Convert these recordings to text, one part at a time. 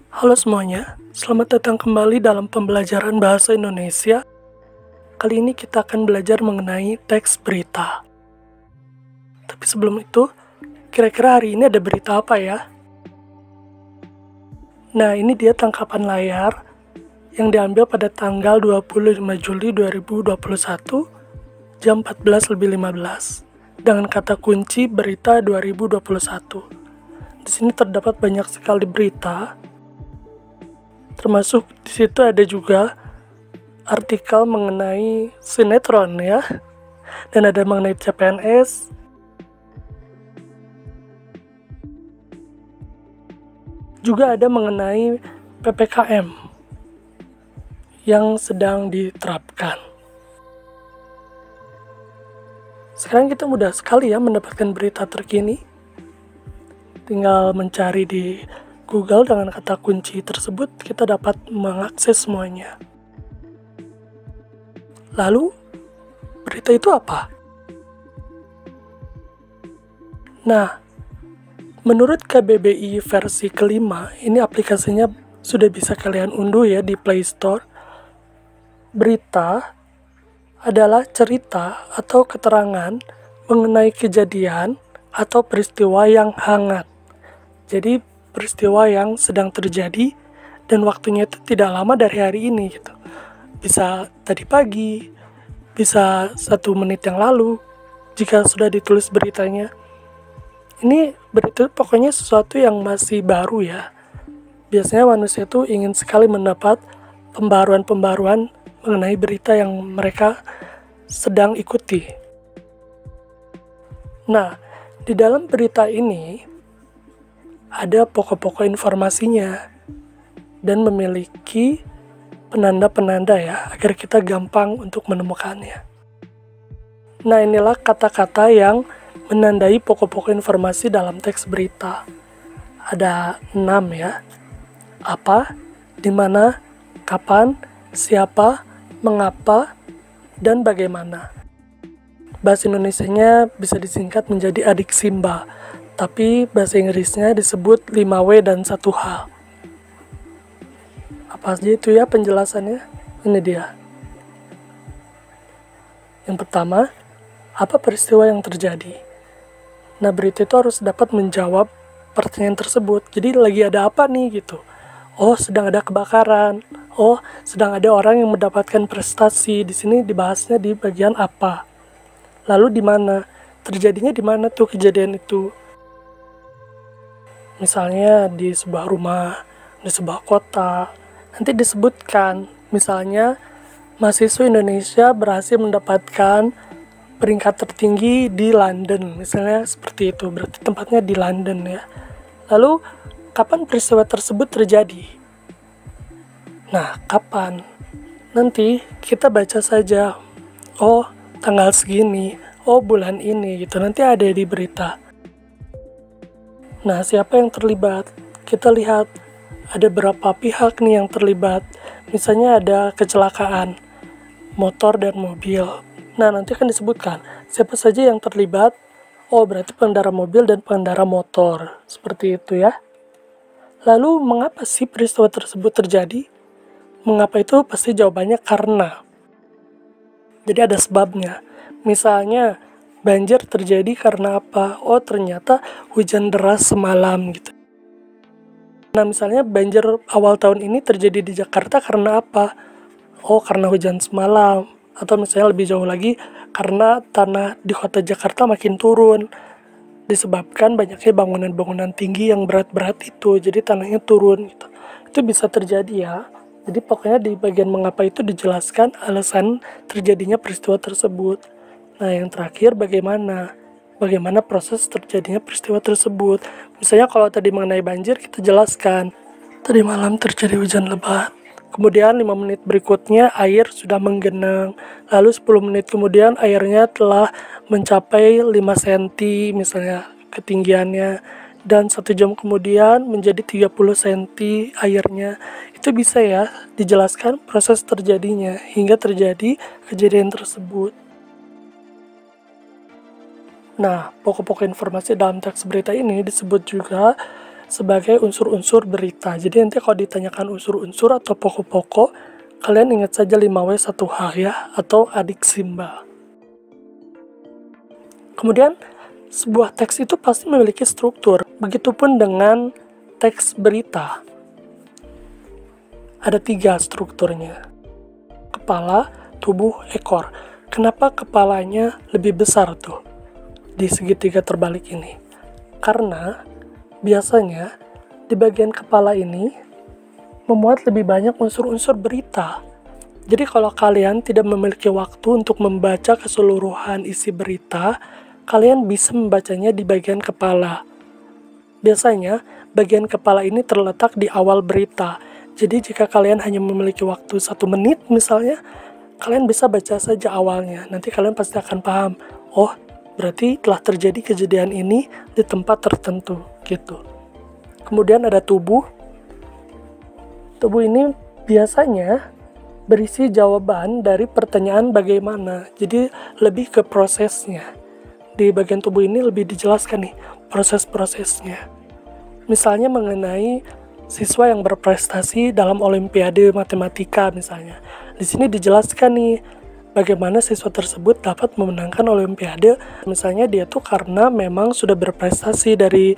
Halo semuanya, selamat datang kembali dalam pembelajaran bahasa Indonesia. Kali ini kita akan belajar mengenai teks berita. Tapi sebelum itu, kira-kira hari ini ada berita apa ya? Nah, ini dia tangkapan layar yang diambil pada tanggal 25 Juli 2021 jam 14.15 dengan kata kunci berita 2021. Di sini terdapat banyak sekali berita. Termasuk di situ ada juga artikel mengenai sinetron ya, dan ada mengenai CPNS, juga ada mengenai PPKM yang sedang diterapkan. Sekarang kita mudah sekali ya mendapatkan berita terkini. Tinggal mencari di Google dengan kata kunci tersebut, kita dapat mengakses semuanya. Lalu, berita itu apa? Nah, menurut KBBI versi kelima, ini aplikasinya sudah bisa kalian unduh ya di Play Store. Berita adalah cerita atau keterangan mengenai kejadian atau peristiwa yang hangat. Jadi peristiwa yang sedang terjadi dan waktunya itu tidak lama dari hari ini gitu. Bisa tadi pagi, bisa 1 menit yang lalu jika sudah ditulis beritanya. Ini berita pokoknya sesuatu yang masih baru ya. Biasanya manusia itu ingin sekali mendapat pembaruan-pembaruan mengenai berita yang mereka sedang ikuti. Nah, di dalam berita ini ada pokok-pokok informasinya dan memiliki penanda-penanda ya, agar kita gampang untuk menemukannya. Nah, inilah kata-kata yang menandai pokok-pokok informasi dalam teks berita. Ada 6 ya. Apa, di mana, kapan, siapa, mengapa, dan bagaimana. Bahasa Indonesianya bisa disingkat menjadi adik Simba, tapi bahasa Inggrisnya disebut 5W dan 1H. Apa aja itu ya penjelasannya? Ini dia. Yang pertama, apa peristiwa yang terjadi? Nah, berita itu harus dapat menjawab pertanyaan tersebut. Jadi lagi ada apa nih gitu. Oh, sedang ada kebakaran. Oh, sedang ada orang yang mendapatkan prestasi. Di sini dibahasnya di bagian apa. Lalu di mana? Terjadinya di mana tuh kejadian itu? Misalnya di sebuah rumah, di sebuah kota. Nanti disebutkan, misalnya mahasiswa Indonesia berhasil mendapatkan peringkat tertinggi di London. Misalnya seperti itu, berarti tempatnya di London ya. Lalu, kapan peristiwa tersebut terjadi? Nah, kapan? Nanti kita baca saja. Oh, tanggal segini. Oh, bulan ini gitu. Nanti ada di berita. Nah, siapa yang terlibat? Kita lihat ada berapa pihak nih yang terlibat. Misalnya ada kecelakaan motor dan mobil. Nah, nanti akan disebutkan siapa saja yang terlibat. Oh, berarti pengendara mobil dan pengendara motor. Seperti itu ya. Lalu, mengapa sih peristiwa tersebut terjadi? Mengapa itu pasti jawabannya karena. Jadi ada sebabnya. Misalnya, banjir terjadi karena apa? Oh, ternyata hujan deras semalam gitu. Nah, misalnya banjir awal tahun ini terjadi di Jakarta karena apa? Oh, karena hujan semalam. Atau misalnya lebih jauh lagi, karena tanah di kota Jakarta makin turun. Disebabkan banyaknya bangunan-bangunan tinggi yang berat-berat itu, jadi tanahnya turun gitu. Itu bisa terjadi ya. Jadi pokoknya di bagian mengapa itu dijelaskan alasan terjadinya peristiwa tersebut. Nah, yang terakhir bagaimana? Bagaimana proses terjadinya peristiwa tersebut. Misalnya kalau tadi mengenai banjir, kita jelaskan. Tadi malam terjadi hujan lebat. Kemudian 5 menit berikutnya air sudah menggenang. Lalu 10 menit kemudian airnya telah mencapai 5 cm misalnya ketinggiannya. Dan 1 jam kemudian menjadi 30 cm airnya. Itu bisa ya dijelaskan proses terjadinya hingga terjadi kejadian tersebut. Nah, pokok-pokok informasi dalam teks berita ini disebut juga sebagai unsur-unsur berita. Jadi nanti kalau ditanyakan unsur-unsur atau pokok-pokok, kalian ingat saja 5W1H ya, atau adik Simba. Kemudian, sebuah teks itu pasti memiliki struktur. Begitupun dengan teks berita. Ada 3 strukturnya. Kepala, tubuh, ekor. Kenapa kepalanya lebih besar tuh di segitiga terbalik ini? Karena biasanya di bagian kepala ini memuat lebih banyak unsur-unsur berita. Jadi kalau kalian tidak memiliki waktu untuk membaca keseluruhan isi berita, kalian bisa membacanya di bagian kepala. Biasanya, bagian kepala ini terletak di awal berita. Jadi jika kalian hanya memiliki waktu 1 menit misalnya, kalian bisa baca saja awalnya. Nanti kalian pasti akan paham, oh berarti telah terjadi kejadian ini di tempat tertentu gitu. Kemudian ada tubuh. Tubuh ini biasanya berisi jawaban dari pertanyaan bagaimana. Jadi lebih ke prosesnya. Di bagian tubuh ini lebih dijelaskan nih proses-prosesnya. Misalnya mengenai siswa yang berprestasi dalam Olimpiade Matematika misalnya. Di sini dijelaskan nih bagaimana siswa tersebut dapat memenangkan Olimpiade. Misalnya dia tuh karena memang sudah berprestasi dari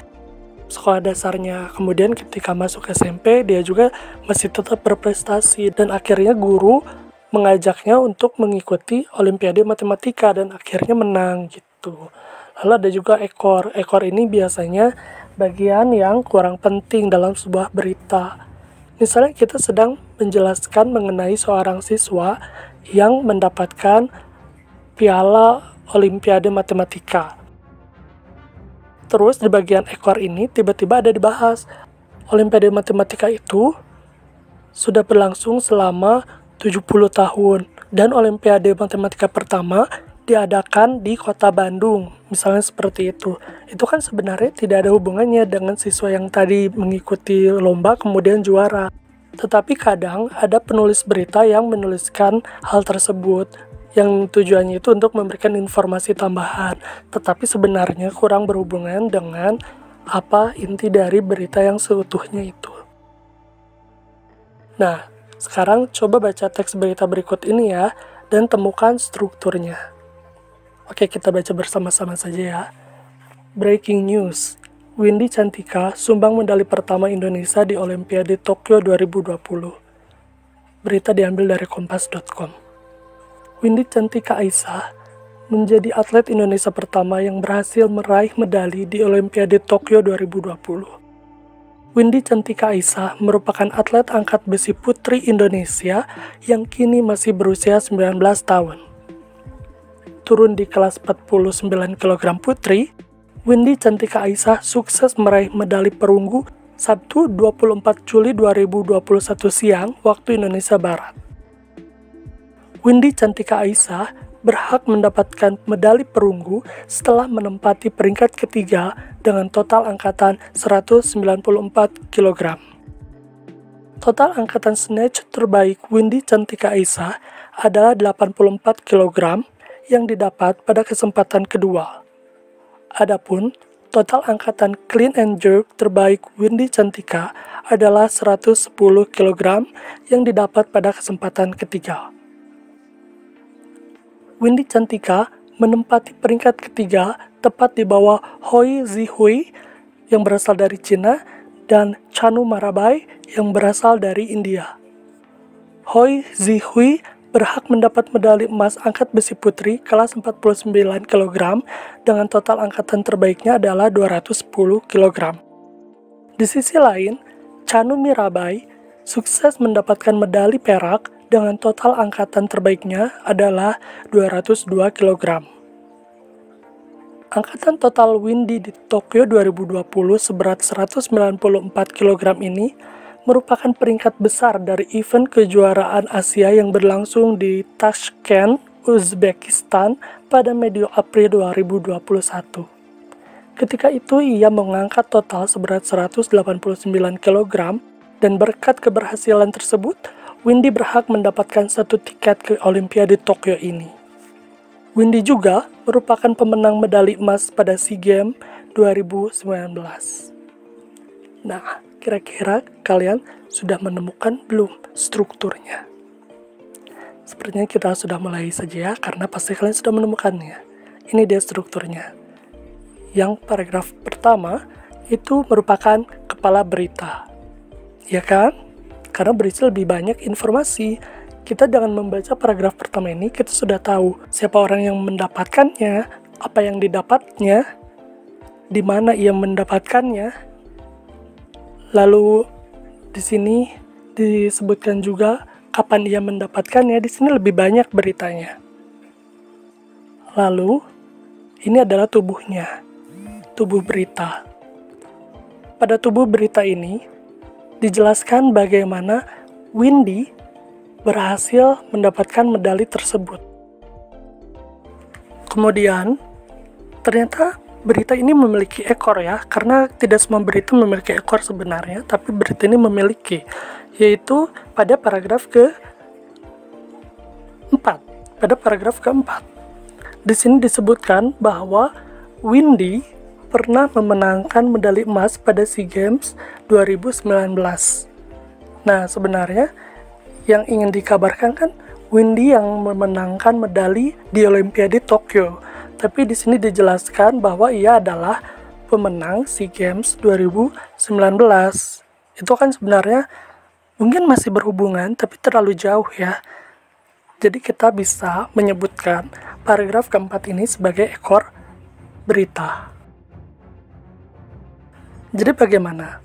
sekolah dasarnya. Kemudian ketika masuk SMP dia juga masih tetap berprestasi. Dan akhirnya guru mengajaknya untuk mengikuti Olimpiade Matematika dan akhirnya menang gitu. Lalu ada juga ekor. Ekor ini biasanya bagian yang kurang penting dalam sebuah berita. Misalnya kita sedang menjelaskan mengenai seorang siswa yang mendapatkan piala Olimpiade Matematika. Terus di bagian ekor ini tiba-tiba ada dibahas Olimpiade Matematika itu sudah berlangsung selama 70 tahun dan Olimpiade Matematika pertama diadakan di kota Bandung, misalnya seperti itu. Itu kan sebenarnya tidak ada hubungannya dengan siswa yang tadi mengikuti lomba kemudian juara. Tetapi kadang ada penulis berita yang menuliskan hal tersebut, yang tujuannya itu untuk memberikan informasi tambahan, tetapi sebenarnya kurang berhubungan dengan apa inti dari berita yang seutuhnya itu. Nah, sekarang coba baca teks berita berikut ini ya, dan temukan strukturnya. Oke, kita baca bersama-sama saja ya. Breaking news. Windy Cantika sumbang medali pertama Indonesia di Olimpiade Tokyo 2020. Berita diambil dari kompas.com. Windy Cantika Aisyah menjadi atlet Indonesia pertama yang berhasil meraih medali di Olimpiade Tokyo 2020. Windy Cantika Aisyah merupakan atlet angkat besi putri Indonesia yang kini masih berusia 19 tahun. Turun di kelas 49 kg putri, Windy Cantika Aisyah sukses meraih medali perunggu Sabtu 24 Juli 2021 siang waktu Indonesia Barat. Windy Cantika Aisyah berhak mendapatkan medali perunggu setelah menempati peringkat ketiga dengan total angkatan 194 kg. Total angkatan snatch terbaik Windy Cantika Aisyah adalah 84 kg yang didapat pada kesempatan kedua. Adapun total angkatan clean and jerk terbaik Windy Cantika adalah 110 kg yang didapat pada kesempatan ketiga. Windy Cantika menempati peringkat ketiga tepat di bawah Hoi Zihui yang berasal dari Cina dan Chanu Marabai yang berasal dari India. Hoi Zihui berhak mendapat medali emas angkat besi putri kelas 49 kg dengan total angkatan terbaiknya adalah 210 kg. Di sisi lain, Chanu Mirabai sukses mendapatkan medali perak dengan total angkatan terbaiknya adalah 202 kg. Angkatan total Windy di Tokyo 2020 seberat 194 kg ini merupakan peringkat besar dari event kejuaraan Asia yang berlangsung di Tashkent, Uzbekistan pada medio April 2021. Ketika itu ia mengangkat total seberat 189 kg dan berkat keberhasilan tersebut, Windy berhak mendapatkan 1 tiket ke Olimpiade Tokyo ini. Windy juga merupakan pemenang medali emas pada SEA Games 2019. Nah, kira-kira kalian sudah menemukan belum strukturnya? Sepertinya kita sudah mulai saja ya, karena pasti kalian sudah menemukannya. Ini dia strukturnya. Yang paragraf pertama itu merupakan kepala berita. Ya kan? Karena berisi lebih banyak informasi. Kita dengan membaca paragraf pertama ini, kita sudah tahu siapa orang yang mendapatkannya, apa yang didapatnya, di mana ia mendapatkannya. Lalu di sini disebutkan juga kapan ia mendapatkannya. Di sini lebih banyak beritanya. Lalu ini adalah tubuhnya, tubuh berita. Pada tubuh berita ini dijelaskan bagaimana Windy berhasil mendapatkan medali tersebut. Kemudian, ternyata berita ini memiliki ekor ya, karena tidak semua berita memiliki ekor sebenarnya, tapi berita ini memiliki, yaitu pada paragraf ke-4. Pada paragraf ke-4, di sini disebutkan bahwa Windy pernah memenangkan medali emas pada SEA Games 2019. Nah, sebenarnya yang ingin dikabarkan kan Windy yang memenangkan medali di Olimpiade Tokyo. Tapi di sini dijelaskan bahwa ia adalah pemenang SEA Games 2019. Itu kan sebenarnya mungkin masih berhubungan, tapi terlalu jauh ya. Jadi kita bisa menyebutkan paragraf keempat ini sebagai ekor berita. Jadi bagaimana?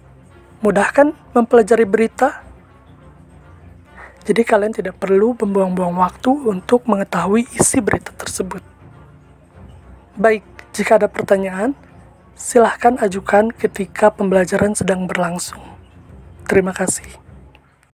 Mudah kan mempelajari berita? Jadi kalian tidak perlu membuang-buang waktu untuk mengetahui isi berita tersebut. Baik, jika ada pertanyaan, silahkan ajukan ketika pembelajaran sedang berlangsung. Terima kasih.